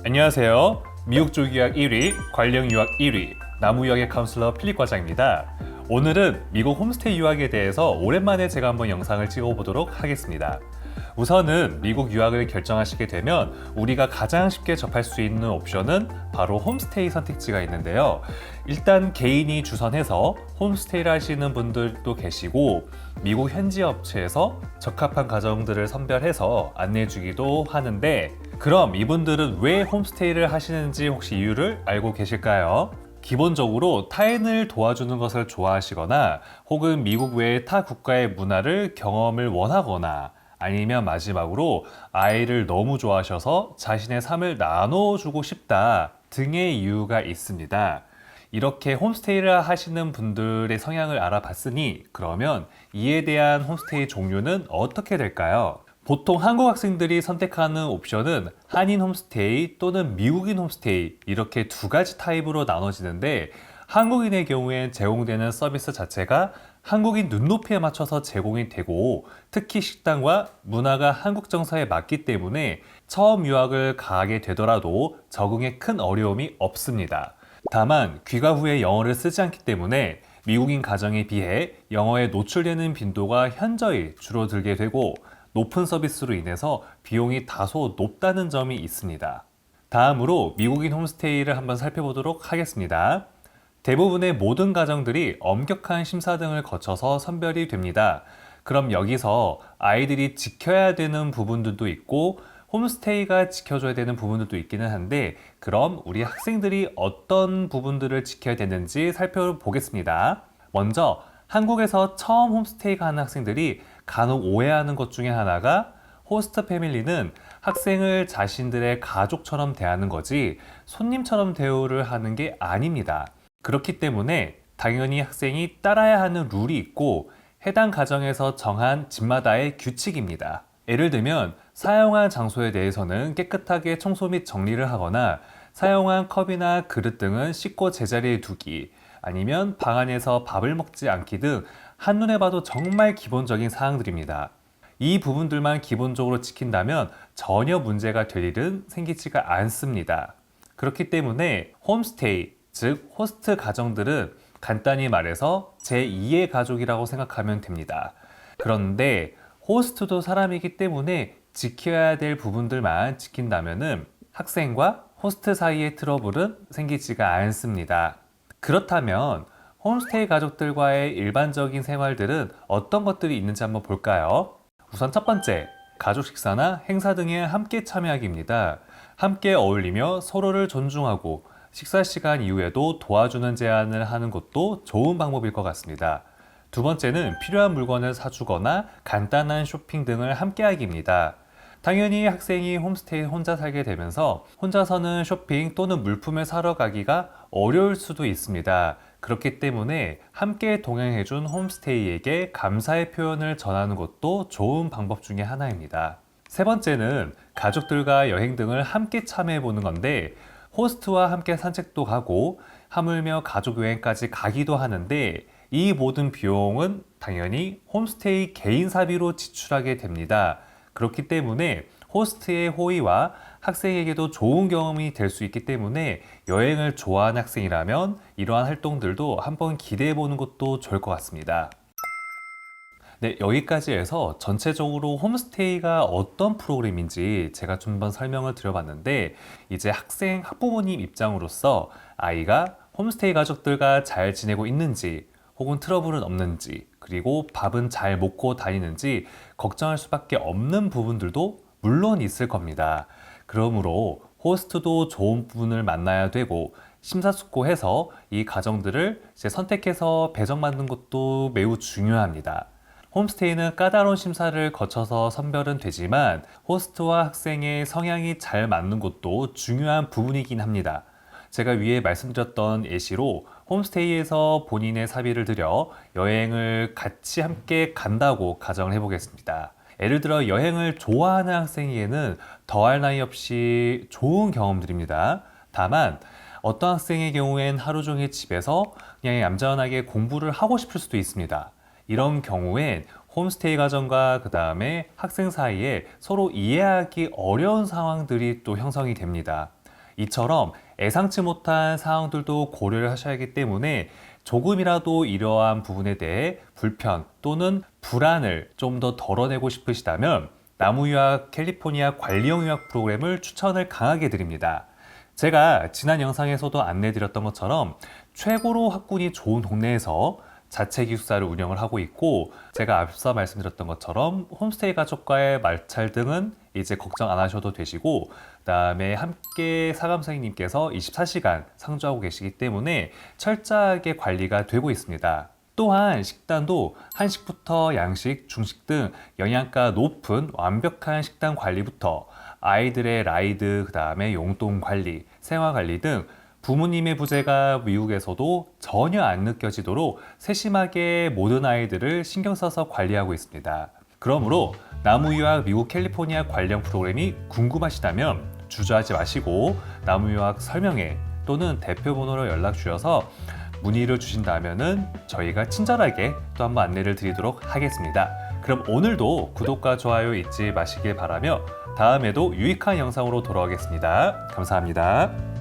안녕하세요. 미국 쪽 유학 1위, 관령 유학 1위, 나무 유학의 카운슬러 필립 과장입니다. 오늘은 미국 홈스테이 유학에 대해서 오랜만에 제가 한번 영상을 찍어보도록 하겠습니다. 우선은 미국 유학을 결정하시게 되면 우리가 가장 쉽게 접할 수 있는 옵션은 바로 홈스테이 선택지가 있는데요. 일단 개인이 주선해서 홈스테이를 하시는 분들도 계시고 미국 현지 업체에서 적합한 가정들을 선별해서 안내해주기도 하는데, 그럼 이분들은 왜 홈스테이를 하시는지 혹시 이유를 알고 계실까요? 기본적으로 타인을 도와주는 것을 좋아하시거나 혹은 미국 외의 타 국가의 문화를 경험을 원하거나, 아니면 마지막으로 아이를 너무 좋아하셔서 자신의 삶을 나눠주고 싶다 등의 이유가 있습니다. 이렇게 홈스테이를 하시는 분들의 성향을 알아봤으니 그러면 이에 대한 홈스테이 종류는 어떻게 될까요? 보통 한국 학생들이 선택하는 옵션은 한인 홈스테이 또는 미국인 홈스테이, 이렇게 두 가지 타입으로 나눠지는데, 한국인의 경우엔 제공되는 서비스 자체가 한국인 눈높이에 맞춰서 제공이 되고, 특히 식당과 문화가 한국 정서에 맞기 때문에 처음 유학을 가게 되더라도 적응에 큰 어려움이 없습니다. 다만 귀가 후에 영어를 쓰지 않기 때문에 미국인 가정에 비해 영어에 노출되는 빈도가 현저히 줄어들게 되고, 높은 서비스로 인해서 비용이 다소 높다는 점이 있습니다. 다음으로 미국인 홈스테이를 한번 살펴보도록 하겠습니다. 대부분의 모든 가정들이 엄격한 심사 등을 거쳐서 선별이 됩니다. 그럼 여기서 아이들이 지켜야 되는 부분들도 있고 홈스테이가 지켜줘야 되는 부분들도 있기는 한데, 그럼 우리 학생들이 어떤 부분들을 지켜야 되는지 살펴보겠습니다. 먼저 한국에서 처음 홈스테이 가는 학생들이 간혹 오해하는 것 중에 하나가, 호스트 패밀리는 학생을 자신들의 가족처럼 대하는 거지 손님처럼 대우를 하는 게 아닙니다. 그렇기 때문에 당연히 학생이 따라야 하는 룰이 있고 해당 가정에서 정한 집마다의 규칙입니다. 예를 들면 사용한 장소에 대해서는 깨끗하게 청소 및 정리를 하거나, 사용한 컵이나 그릇 등은 씻고 제자리에 두기, 아니면 방 안에서 밥을 먹지 않기 등 한눈에 봐도 정말 기본적인 사항들입니다. 이 부분들만 기본적으로 지킨다면 전혀 문제가 될 일은 생기지가 않습니다. 그렇기 때문에 홈스테이, 즉 호스트 가정들은 간단히 말해서 제2의 가족이라고 생각하면 됩니다. 그런데 호스트도 사람이기 때문에 지켜야 될 부분들만 지킨다면은 학생과 호스트 사이의 트러블은 생기지가 않습니다. 그렇다면 홈스테이 가족들과의 일반적인 생활들은 어떤 것들이 있는지 한번 볼까요? 우선 첫 번째, 가족 식사나 행사 등에 함께 참여하기입니다. 함께 어울리며 서로를 존중하고 식사 시간 이후에도 도와주는 제안을 하는 것도 좋은 방법일 것 같습니다. 두 번째는 필요한 물건을 사주거나 간단한 쇼핑 등을 함께 하기입니다. 당연히 학생이 홈스테이 혼자 살게 되면서 혼자서는 쇼핑 또는 물품을 사러 가기가 어려울 수도 있습니다. 그렇기 때문에 함께 동행해준 홈스테이에게 감사의 표현을 전하는 것도 좋은 방법 중에 하나입니다. 세 번째는 가족들과 여행 등을 함께 참여해보는 건데, 호스트와 함께 산책도 가고 하물며 가족 여행까지 가기도 하는데, 이 모든 비용은 당연히 홈스테이 개인 사비로 지출하게 됩니다. 그렇기 때문에 호스트의 호의와 학생에게도 좋은 경험이 될 수 있기 때문에 여행을 좋아하는 학생이라면 이러한 활동들도 한번 기대해 보는 것도 좋을 것 같습니다. 네, 여기까지 해서 전체적으로 홈스테이가 어떤 프로그램인지 제가 좀 한번 설명을 드려봤는데, 이제 학생, 학부모님 입장으로서 아이가 홈스테이 가족들과 잘 지내고 있는지, 혹은 트러블은 없는지, 그리고 밥은 잘 먹고 다니는지 걱정할 수밖에 없는 부분들도 물론 있을 겁니다. 그러므로 호스트도 좋은 부분을 만나야 되고 심사숙고해서 이 가정들을 이제 선택해서 배정받는 것도 매우 중요합니다. 홈스테이는 까다로운 심사를 거쳐서 선별은 되지만 호스트와 학생의 성향이 잘 맞는 것도 중요한 부분이긴 합니다. 제가 위에 말씀드렸던 예시로 홈스테이에서 본인의 사비를 들여 여행을 같이 함께 간다고 가정을 해보겠습니다. 예를 들어 여행을 좋아하는 학생에게는 더할 나위 없이 좋은 경험들입니다. 다만 어떤 학생의 경우엔 하루 종일 집에서 그냥 얌전하게 공부를 하고 싶을 수도 있습니다. 이런 경우엔 홈스테이 가정과 그 다음에 학생 사이에 서로 이해하기 어려운 상황들이 또 형성이 됩니다. 이처럼 예상치 못한 상황들도 고려를 하셔야 하기 때문에 조금이라도 이러한 부분에 대해 불편 또는 불안을 좀 더 덜어내고 싶으시다면 나무유학 캘리포니아 관리형 유학 프로그램을 추천을 강하게 드립니다. 제가 지난 영상에서도 안내드렸던 것처럼 최고로 학군이 좋은 동네에서 자체 기숙사를 운영을 하고 있고, 제가 앞서 말씀드렸던 것처럼 홈스테이 가족과의 말찰 등은 이제 걱정 안 하셔도 되시고, 그다음에 함께 사감 선생님께서 24시간 상주하고 계시기 때문에 철저하게 관리가 되고 있습니다. 또한 식단도 한식부터 양식, 중식 등 영양가 높은 완벽한 식단 관리부터 아이들의 라이드, 그다음에 용돈 관리, 생활 관리 등 부모님의 부재가 미국에서도 전혀 안 느껴지도록 세심하게 모든 아이들을 신경 써서 관리하고 있습니다. 그러므로 나무유학 미국 캘리포니아 관련 프로그램이 궁금하시다면 주저하지 마시고 나무유학 설명회 또는 대표 번호로 연락 주셔서 문의를 주신다면은 저희가 친절하게 또 한번 안내를 드리도록 하겠습니다. 그럼 오늘도 구독과 좋아요 잊지 마시길 바라며 다음에도 유익한 영상으로 돌아오겠습니다. 감사합니다.